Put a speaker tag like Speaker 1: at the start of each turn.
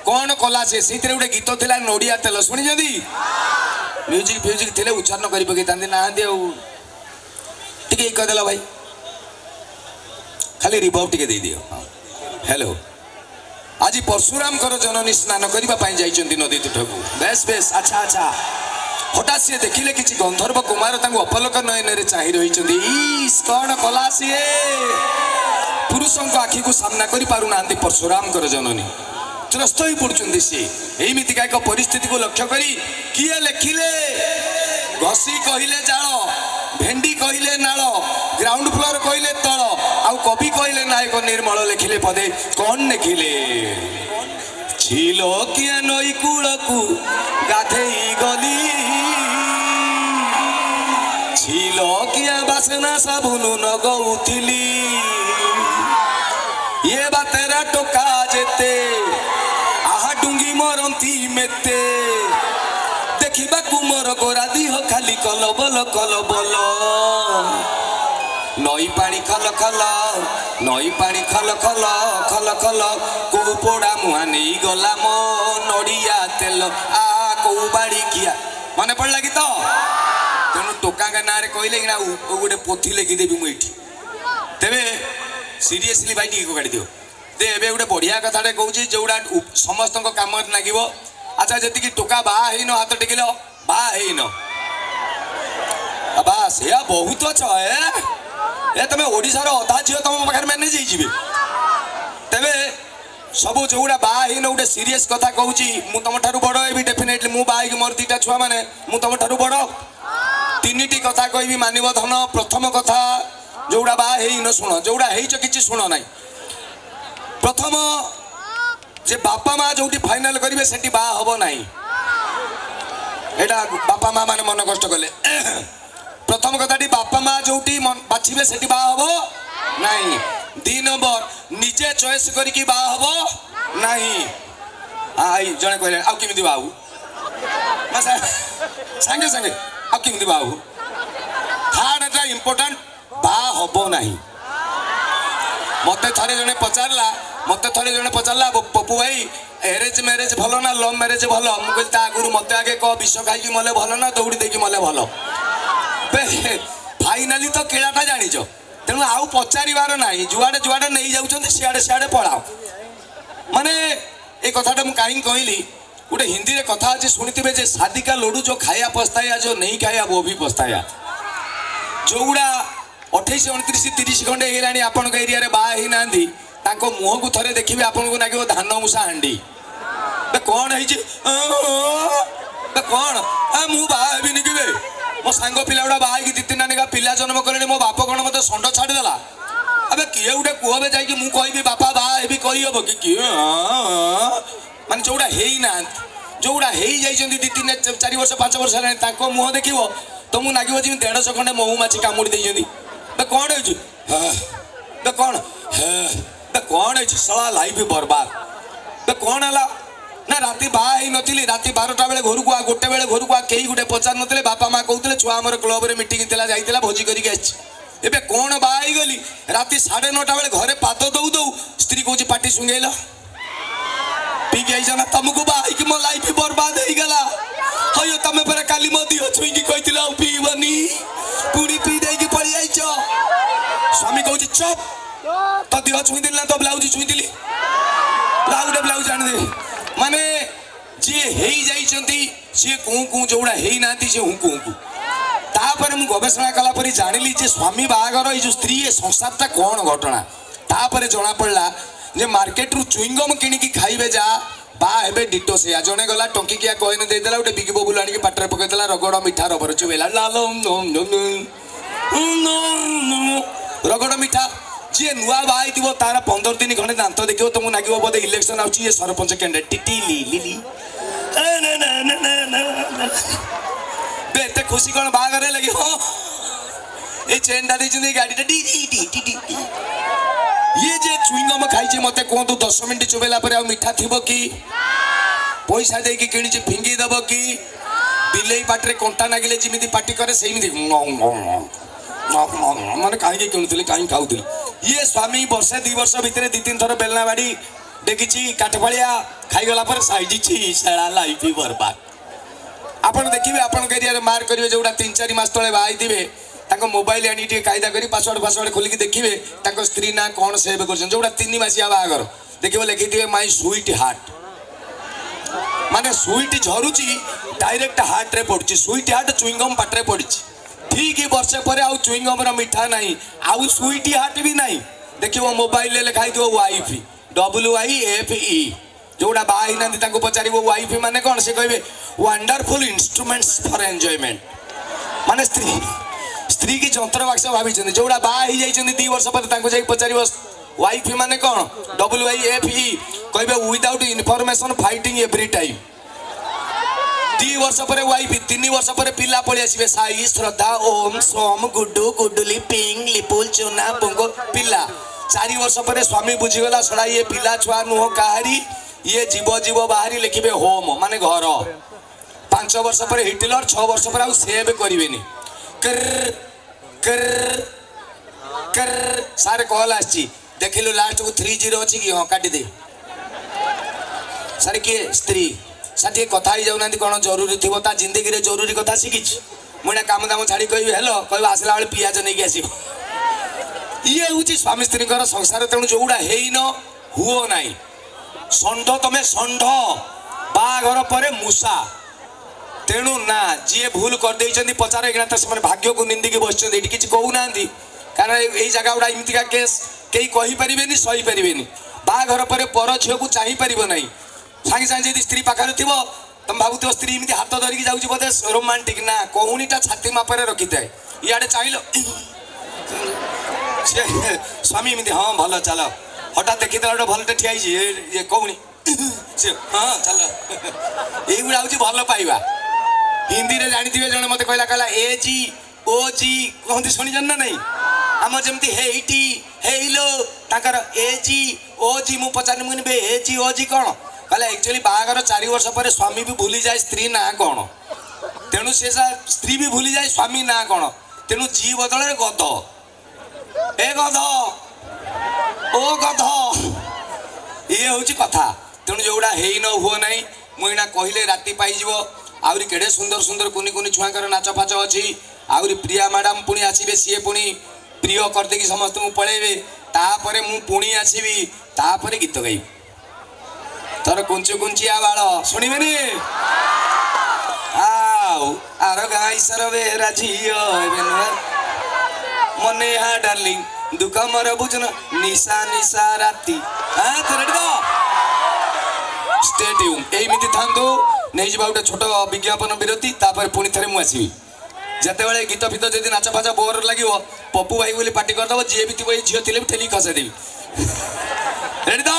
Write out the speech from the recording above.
Speaker 1: कौन कला से गोटे गीत थिला नड़िया तेल शुणी म्यूजिक फ्यूजिक थे उच्चारण कर पकई ना टे कदेल भाई खाली रिभव टे दे दियो। हेलो आज परशुराम जननी स्नान करने नदी तुठक बेस बेस अच्छा अच्छा हठात सी देखिले कि गंधर्व कुमार अपलक नयन चाही रही कौन कला सी पुरुषों आखि को सामना कर पारु ना परशुराम जननी त्रस्त ही पड़ुंट सी एमतीका एक परिस्थिति को लक्ष्य करी किए लिखिले घसी कहले जाल भेंडी कहले नाल ग्राउंड फ्लोर कहले तल आउ कवि कहले नायक निर्मल लिखिले पदे कौन लिखिले छिलो किए नई कूल को गाधेई गली छिलो किए बासना साबुन नगौथिली ये बातेरा टोका जेते आहा डुंगी मरंती मेते देखिबा कुमर गोरा दिह खाली कलबल कलबल नई पानी खल खल नई पानी खल खल खल खल को पोड़ा मुहा नहीं गला मो नड़िया तेल आ को बाड़ी किया मन पड़ला कि तो तेणु टोका ना कहले कि ना गोटे पोथी लिखिदेवी मुझे तेरे सीरियसली भाई टी काढ़ दियो दे ए गोटे बढ़िया कथाटे कौन जोड़ा समस्त कम लगे। अच्छा जी टोका बाहन हाथ टेकिल बाहन बास या बहुत अच्छे ए तुम ओडार अधा झील तुम पाखे मैनेज हो तेरे सब जोड़ा बाहन गोटे सीरीयस कथा कहूँ मुझ तुम ठार बड़ ये डेफिनेटली मु बाहक मोर दीटा छुआ मैंने मुझ तुम ठार बड़ तीन टी कथा कह मानव धन प्रथम कथा जोड़ा बाहन शुण जोड़ा कि शुण ना प्रथम जे बापा माँ जो फाइनाल करेंगे से बा हम ना यहाँ बापा माँ मैंने मन कष्ट कले प्रथम कथा बापा माँ जो बाछे से बा हम ना दी नंबर निजे चॉइस करके बा हम ना जड़े कहले आउ किमिति बाबू सांगे सांगे आउ किमिति बाबू थर्ड एटा इंपोर्टेंट बा हम ना मत थे जड़े पचारा मत थे जड़े पचारा पप्पू भाई एरेज मैरेज भल ना लव मैरेज भल मुझे आगुरी मत आगे कह विष खाई मले भल ना दौड़ी देकी मले भल फाइनाली तो किलाटा जानिच तेणु आउ पचार ना जुआड़े जुआड़े नहीं जाऊँ सियाड़े सियाड़े पढ़ाओ माने ये कथाटा मुझे कहीं कहली गोटे हिंदी में कथा अच्छे शुणिथे जे शादी का लड्डू जो खाया पछताया जो नहीं खाया वो भी पछताया जोड़ा 28 29 30 खंडे होगा आपण एरिया बाही ना मुह को थे देखिए आपन को लगे धान मूसा हांडी कौन है कौन मु बाहबी कि मो सांग पिला गुड़ा बाहर दी तीन नानी पिला जन्म कले मो बाप कौन मत षंड छाड़देला अबे किए गोटे कहबे जाकि मु कहबी बापा बाहबी कहीहब कि किए मान जोड़ा ना जोड़ा हो दी तीन 4 वर्ष 5 वर्ष है मुह देख तुमको लगे जी 150 खंडे महुमाछी कामुड़ी देते कौन है कौन कौन है सला लाइफ बर्बाद कौन है ना राति बाही नी राति 12टा बेले घर को आ गोटे बेले घर को आ कई गोटे पचार नथिले बापा माँ कहते छुआ आमर क्लब रे मीटिंग जाइला भोजी करके आबे कौन बाही गली राति 9:30 बेले घरे पाद दौ दौ स्त्री कौच पाटी सुंगेल पीक आई तुमको बाही मो लाइफ बर्बाद हो गला हयो तुम पर काली मो दिह छुईकी कहती पीबनी पुणी पी दे पड़ी जाइच स्वामी कौच चप तो दिह छुई ना तो ब्लाउज छुई गोटे ब्लाउज आने दे माने जी सी कू कू जोड़ा ना सी हूँ कू कू तापर मु गवेषणा कला परी जानिली जे स्वामी बाहागर ये जो स्त्री संसारटा कौन घटना तापर जना पड़ला जे मार्केट रु चुईंगम किणिकी खाइबे जा बा हेबे डिटो से जने गला टंकी किया कहने दे देला गोटे बिग बबुल आनी पाटरे पकेदेला रगड़ मिठा रबर चुबेला रगड़ मिठा जी नुआ बाई थी तार 15 दिन खंडे दांत देखिए तुमको लगे बोधे इलेक्शन आउे सरपंच कैंडिडेट टिटिली लिली एत खुशी कौन बाहर लगे हाँ ये चेनटा देखते गाड़ी ये जे चुईंगम खाई मत कहतु 10 मिनट चुबेला मीठा थी कि पैसा दे कि किणी फिंगी दब कि बिले पाटे कंटा नागिले जमी पाटी करे से मैंने कहीं किणुली कहीं खाऊली ये स्वामी वर्षे 2 वर्ष भितर 2-3 थर बेलना बाड़ी ଦେଖିଛି କାଠଫାଳିଆ ଖାଇଗଲା ପରେ ସାଇଜିଛି ସେଳା ଲାଇଫ ବରବାଦ। ଆପଣ ଦେଖିବେ ଆପଣଙ୍କ ଏରିଆରେ ମାର୍କ କରିବେ ଯୋଉଟା 3-4 ମାସ ତଳେ ବାହା ହେଇଥିବେ ତାଙ୍କ ମୋବାଇଲ ଆଣି ଟିକେ କାଇଦା କରି ପାସୱାର୍ଡ ଖୋଲିକି ଦେଖିବେ ତାଙ୍କ ସ୍ତ୍ରୀ ନା କ'ଣ ସେଭ୍ କରିଛନ୍ତି। ଯୋଉଟା 3 ମାସିଆ ବାହାଘର ଦେଖିବ ଲେଖିଥିବେ ମାଇ ସୁଇଟ୍ ହାର୍ଟ, ମାନେ ସୁଇଟ୍ ଝରୁଛି ଡାଇରେକ୍ଟ ହାର୍ଟରେ ପଡୁଛି। ସୁଇଟ୍ ହାର୍ଟ ଚୁଇଙ୍ଗମ୍ ପାଟରେ ପଡିଛି। ଠିକ ବର୍ଷେ ପରେ ଆଉ ଚୁଇଙ୍ଗମର ମିଠା ନାହିଁ, ଆଉ ସୁଇଟ୍ ହାର୍ଟ ବି ନାହିଁ। ଦେଖିବ ମୋବାଇଲରେ ଲେଖା ହେଇଥିବ ୱାଇଫ, WIFE। ଯୋଉଟା ବାହା ହେଇନାହାନ୍ତି ତାଙ୍କୁ ପଚାରିବ ୱାଇଫ ମାନେ କ'ଣ, ସେ କହିବେ ୱାଣ୍ଡରଫୁଲ ଇନଷ୍ଟ୍ରୁମେଣ୍ଟସ ଫର ଏନ୍ଜୟମେଣ୍ଟ। ମାନେ ସ୍ତ୍ରୀ କି ଯନ୍ତ୍ର ବାକ୍ସ ଭାବିଛନ୍ତି। ଯୋଉଟା ବାହା ହେଇଯାଇଛନ୍ତି 2 ବର୍ଷ ପରେ ତାଙ୍କୁ ଯାଇ ପଚାରିବ ୱାଇଫ ମାନେ କ'ଣ, WIFE, କହିବେ without information fighting every time. 2 ବର୍ଷ ପରେ ୱାଇଫ, 3 ବର୍ଷ ପରେ ପିଲା ପଳେଇ ଆସିବେ, ସାଇ, ଶ୍ରଦ୍ଧା, ଓମ୍, ସୋମ, ଗୁଡୁ, ଗୁଡୁଲି, ପିଙ୍ଗ, ଲିପୁଲ, ଚୁନା, ପୁଙ୍ଗ, ପିଲା। 4 ବର୍ଷ ପରେ ସ୍ୱାମୀ ବୁଝିଗଲା ସଡ଼ା ଇଏ ପିଲା ଛୁଆ ନୁହଁ କାହାରି, ଇଏ ଯିବ ବାହାରି ଲେଖିବେ ହୋମ ମାନେ ଘର। 5 ବର୍ଷ ପରେ ହିଟଲର, 6 ବର୍ଷ ପରେ ଆଉ ସେଭ୍ କରିବେନି। ସାର୍ କଲ୍ ଆସିଛି, ଦେଖିଲୁ ଲାଷ୍ଟକୁ 30 ଅଛି କି? ହଁ କାଟିଦେ। ସାର୍ କିଏ? ସ୍ତ୍ରୀ। ସାର୍ ଟିକେ କଥା ହେଇଯାଉନାହାନ୍ତି, କ'ଣ ଜରୁରୀ ଥିବ? ତା ଜିନ୍ଦଗିରେ ଜରୁରୀ କଥା ଶିଖିଛି। ମୁଁ ଏଇନା କାମ ଦାମ ଛାଡ଼ି କହିବି ହେଲୋ, କହିବ ଆସିଲା ବେଳେ ପିଆଜ ନେଇକି ଆସିବ। ଇଏ ହେଉଛି ସ୍ୱାମୀ ସ୍ତ୍ରୀଙ୍କର ସଂସାର। ତେଣୁ ଯୋଉଟା ହେଇନ ହୁଅ ନାହିଁ। ଷଣ୍ଢ ତମେ ଷଣ୍ଢ, ବାହାଘର ପରେ ମୂଷା। ତେଣୁ ନା, ଯିଏ ଭୁଲ କରିଦେଇଛନ୍ତି ପଚାର ଏଇନା ତ ସେମାନେ ଭାଗ୍ୟକୁ ନିନ୍ଦିକି ବସିଛନ୍ତି, ଏଠି କିଛି କହୁନାହାନ୍ତି। କାରଣ ଏଇ ଜାଗା ଗୁଡ଼ା ଏମିତିକା କେସ୍, କେହି କହିପାରିବେନି, ସହିପାରିବେନି। ବାହାଘର ପରେ ପର ଝିଅକୁ ଚାହିଁପାରିବ ନାହିଁ। ସାଙ୍ଗେ ସାଙ୍ଗେ ଯଦି ସ୍ତ୍ରୀ ପାଖରେ ଥିବ ତମେ ଭାବୁଥିବ ସ୍ତ୍ରୀ ଏମିତି ହାତ ଧରିକି ଯାଉଛି ବୋଧେ ରୋମାଣ୍ଟିକ। ନା, କହୁଣୀଟା ଛାତି ମାପରେ ରଖିଥାଏ। ଇଆଡ଼େ ଚାହିଁଲ ସେ ସ୍ୱାମୀ ଏମିତି ହଁ ଭଲ ଚାଲ, ହଠାତ୍ ଦେଖିଦେଲା ଗୋଟେ ଭଲଟେ ଠିଆ ହେଇଛି, ଇଏ କହୁଣି ସେ ହଁ ଚାଲ। ଏଇଗୁଡ଼ା ହେଉଛି ଭଲ ପାଇବା। ହିନ୍ଦୀରେ ଜାଣିଥିବେ ଜଣେ ମୋତେ କହିଲା ଏଜି ଓଜି କହନ୍ତି, ଶୁଣିଛନ୍ତି ନା ନାଇଁ? ଆମର ଯେମିତି ହେଇଟି ହେଇଲୋ, ତାଙ୍କର ଏଜି ଓଜି। ମୁଁ ପଚାରିଲି, ମୁଁ କହିବି ଏଜି ଓଜି କ'ଣ? କହିଲେ ଆକ୍ଚୁଆଲି ବାହାଘର 4 ବର୍ଷ ପରେ ସ୍ୱାମୀ ବି ଭୁଲିଯାଏ ସ୍ତ୍ରୀ ନାଁ କ'ଣ। ତେଣୁ ସେ ସ୍ତ୍ରୀ ବି ଭୁଲିଯାଏ ସ୍ୱାମୀ ନାଁ କ'ଣ। ତେଣୁ ଜି ବଦଳରେ ଗଧ, ଏ ଗଧ, ଓ ଗଧ, ଇଏ ହେଉଛି କଥା। ତେଣୁ ଯୋଉଟା ହେଇନ ହୁଅ ନାହିଁ। ମୁଁ ଏଇନା କହିଲେ ରାତି ପାଇଯିବ। ଆହୁରି କେଡ଼େ ସୁନ୍ଦର ସୁନ୍ଦର କୁନି କୁନି ଛୁଆଙ୍କର ନାଚ ଫାଚ ଅଛି। ଆହୁରି ପ୍ରିୟା ମ୍ୟାଡ଼ାମ ପୁଣି ଆସିବେ, ସିଏ ପୁଣି ପ୍ରିୟ କରିଦେଇକି ସମସ୍ତଙ୍କୁ ପଳେଇବେ। ତାପରେ ମୁଁ ପୁଣି ଆସିବି, ତାପରେ ଗୀତ ଗାଇବି। ତୋର କୁଞ୍ଚୁ କୁଞ୍ଚିଆ ବାଳ ଶୁଣିବେନି? ଆଉ ଆର ଗାଈ ସର ବେହେରା ଝିଅ ମନେ ହା ଡାର୍ଲିଂ ଦୁଃଖ ମୋର ବୁଝୁନ ନିଶା ନିଶା ରାତି। Stay tune. ଏଇମିତି ଥାନ୍ତୁ। ନେଇଯିବା ଗୋଟେ ଛୋଟ ବିଜ୍ଞାପନ ବିରତି, ତାପରେ ପୁଣି ଥରେ ମୁଁ ଆସିବି। ଯେତେବେଳେ ଗୀତ ଫିତ ଯଦି ନାଚ ଫାଚ ବୋର ଲାଗିବ, ପପୁ ଭାଇ ବୋଲି ପାଟି କରିଦେବ। ଯିଏ ବି ଥିବ, ଏଇ ଝିଅ ଥିଲେ ବି ଠେଲିକି ଖସେଇଦେବି। ରେଡି ତ?